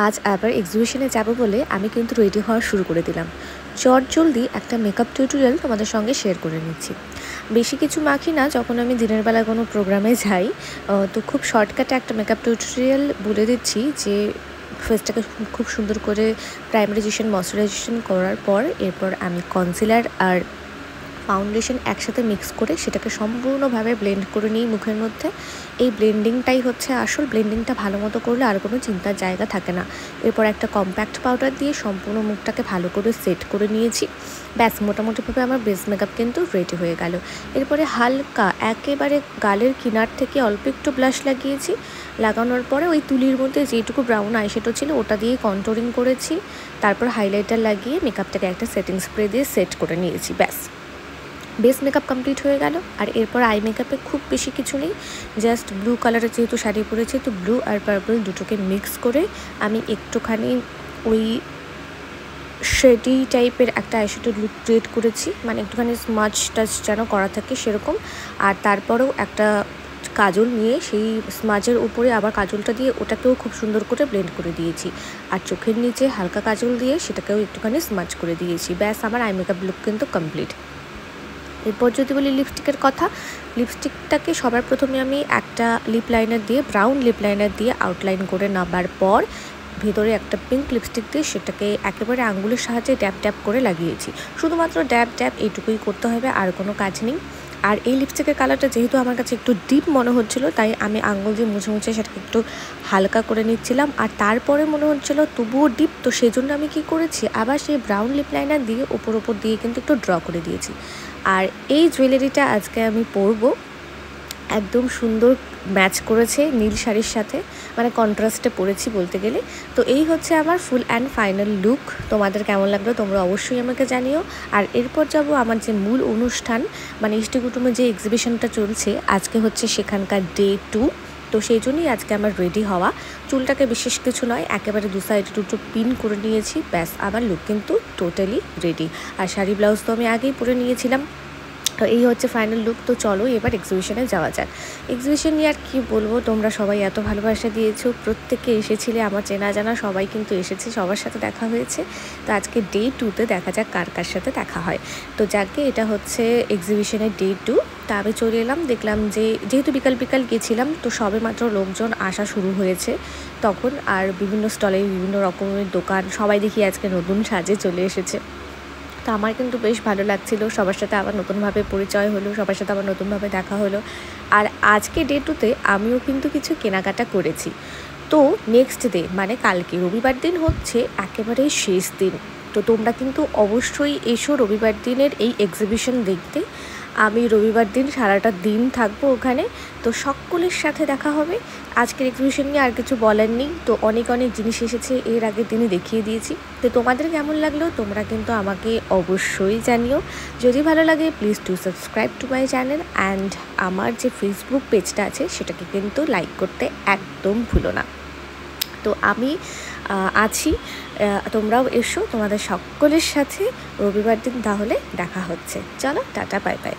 আজ আবার এক্সিবিশনে যাব বলে আমি কিন্তু রেডি হওয়া শুরু করে দিলাম। চটজলদি একটা মেকআপ টিউটোরিয়াল তোমাদের সঙ্গে শেয়ার করে নিচ্ছি। বেশি কিছু মাখি না যখন আমি দিনের বেলা কোনো প্রোগ্রামে যাই। তো খুব শর্টকাটে একটা মেকআপ টিউটোরিয়াল বলে দিচ্ছি যে ফেসটাকে খুব সুন্দর করে প্রাইমারাইজেশন ময়শ্চারাইজেশন করার পর এরপর আমি কনসিলার আর ফাউন্ডেশন একসাথে মিক্স করে সেটাকে সম্পূর্ণভাবে ব্লেন্ড করে নিই মুখের মধ্যে। এই ব্লেন্ডিংটাই হচ্ছে আসল। ব্লেন্ডিংটা ভালো মতো করলে আর কোনো চিন্তার জায়গা থাকে না। এরপর একটা কম্প্যাক্ট পাউডার দিয়ে সম্পূর্ণ মুখটাকে ভালো করে সেট করে নিয়েছি। ব্যাস, মোটামুটিভাবে আমার বেস মেকআপ কিন্তু রেডি হয়ে গেল। এরপরে হালকা একেবারে গালের কিনার থেকে অল্প একটু ব্লাশ লাগিয়েছি। লাগানোর পরে ওই তুলির মধ্যে যেটুকু ব্রাউন আইশ্যাডো ছিল ওটা দিয়ে কন্ট্রোলিং করেছি। তারপর হাইলাইটার লাগিয়ে মেকআপটাকে একটা সেটিং স্প্রে দিয়ে সেট করে নিয়েছি। ব্যাস, বেস মেকআপ কমপ্লিট হয়ে গেল। আর এরপর আই মেকআপে খুব বেশি কিছু নেই, জাস্ট ব্লু কালারের যেহেতু শাড়ি পরেছি তো ব্লু আর পার্পল দুটোকে মিক্স করে আমি একটুখানি ওই শেডি টাইপের একটা আইশ্যাডো লুক ক্রিয়েট করেছি, মানে একটুখানি স্মাচ টাচ যেন করা থাকে সেরকম। আর তারপরেও একটা কাজল নিয়ে সেই স্মাচের উপরে আবার কাজলটা দিয়ে ওটাকেও খুব সুন্দর করে ব্লেন্ড করে দিয়েছি। আর চোখের নিচে হালকা কাজল দিয়ে সেটাকেও একটুখানি স্মাচ করে দিয়েছি। ব্যাস, আমার আই মেকআপ লুক কিন্তু কমপ্লিট। এরপর যদি বলি লিপস্টিকের কথা, লিপস্টিকটাকে সবার প্রথমে আমি একটা লিপ লাইনার দিয়ে ব্রাউন লিপ লাইনার দিয়ে আউটলাইন করে নেবার পর ভেতরে একটা পিঙ্ক লিপস্টিক দিয়ে সেটাকে একেবারে আঙ্গুলের সাহায্যে ড্যাব ড্যাব করে লাগিয়েছি। শুধুমাত্র ড্যাব ড্যাব এইটুকুই করতে হবে, আর কোনো কাজ নেই। আর এই লিপস্টিকের কালারটা যেহেতু আমার কাছে একটু ডিপ মনে হচ্ছিলো তাই আমি আঙুল দিয়ে মুছে মুছে সেটাকে একটু হালকা করে নিচ্ছিলাম। আর তারপরে মনে হচ্ছিলো তবুও ডিপ, তো সেই জন্য আমি কী করেছি, আবার সেই ব্রাউন লিপ লাইনার দিয়ে ওপর দিয়ে কিন্তু একটু ড্র করে দিয়েছি। আর এই জুয়েলারিটা আজকে আমি পরবো, একদম সুন্দর ম্যাচ করেছে নীল শাড়ির সাথে, মানে কন্ট্রাস্টে পরেছি বলতে গেলে। তো এই হচ্ছে আমার ফুল অ্যান্ড ফাইনাল লুক। তোমাদের কেমন লাগলো তোমরা অবশ্যই আমাকে জানিও। আর এরপর যাব আমার যে মূল অনুষ্ঠান, মানে ইষ্টিকুটুমে যে এক্সিবিশনটা চলছে আজকে হচ্ছে সেখানকার ডে 2। তো সেই জন্যই আজকে আমার রেডি হওয়া। চুলটাকে বিশেষ কিছু নয়, একেবারে দু সাইডে দুটো পিন করে নিয়েছি। ব্যাস, আমার লুক কিন্তু টোটালি রেডি। আর শাড়ি ব্লাউজ তো আমি আগেই পরে নিয়েছিলাম। তো এই হচ্ছে ফাইনাল লুক। তো চলো এবার এক্সিবিশনে যাওয়া যাক। এক্সিবিশন নিয়ে আর কী বলবো, তোমরা সবাই এত ভালোবাসা দিয়েছো, প্রত্যেকে এসেছিলে, আমার চেনা জানা সবাই কিন্তু এসেছে, সবার সাথে দেখা হয়েছে। তো আজকে ডে 2তে দেখা যাক কার কার সাথে দেখা হয়। তো যাকে এটা হচ্ছে এক্সিবিশনের ডে 2। তা আমি চলে এলাম, দেখলাম যে যেহেতু বিকাল বিকাল গেছিলাম তো সবে মাত্র লোকজন আসা শুরু হয়েছে তখন। আর বিভিন্ন স্টলে বিভিন্ন রকমের দোকান, সবাই দেখি আজকে নতুন সাজে চলে এসেছে। তো আমার কিন্তু বেশ ভালো লাগছিল, সবার সাথে আবার নতুনভাবে পরিচয় হলো, সবার সাথে আবার নতুনভাবে দেখা হলো। আর আজকে ডে 2তে আমিও কিন্তু কিছু কেনাকাটা করেছি। তো নেক্সট ডে মানে কালকে রবিবার দিন হচ্ছে একেবারেই শেষ দিন। তো তোমরা কিন্তু অবশ্যই এসো রবিবার দিনের এই এক্সিবিশন দেখতে। আমি রবিবার দিন সারাটা দিন থাকবো ওখানে। তো সকলের সাথে দেখা হবে। আজকের এক্সিবিশন নিয়ে আর কিছু বলার নেই, তো অনেক অনেক জিনিস এসেছে, এর আগের দিনে দেখিয়ে দিয়েছি। তো তোমাদের কেমন লাগলো তোমরা কিন্তু আমাকে অবশ্যই জানিও। যদি ভালো লাগে please to subscribe to my channel, and আমার যে ফেসবুক পেজটা আছে সেটাকে কিন্তু লাইক করতে একদম ভুলো না। তো আমি আছি, তোমরাও এসো, তোমাদের সকলের সাথে রবিবার দিন তাহলে দেখা হচ্ছে। চলো টাটা, বাই বাই।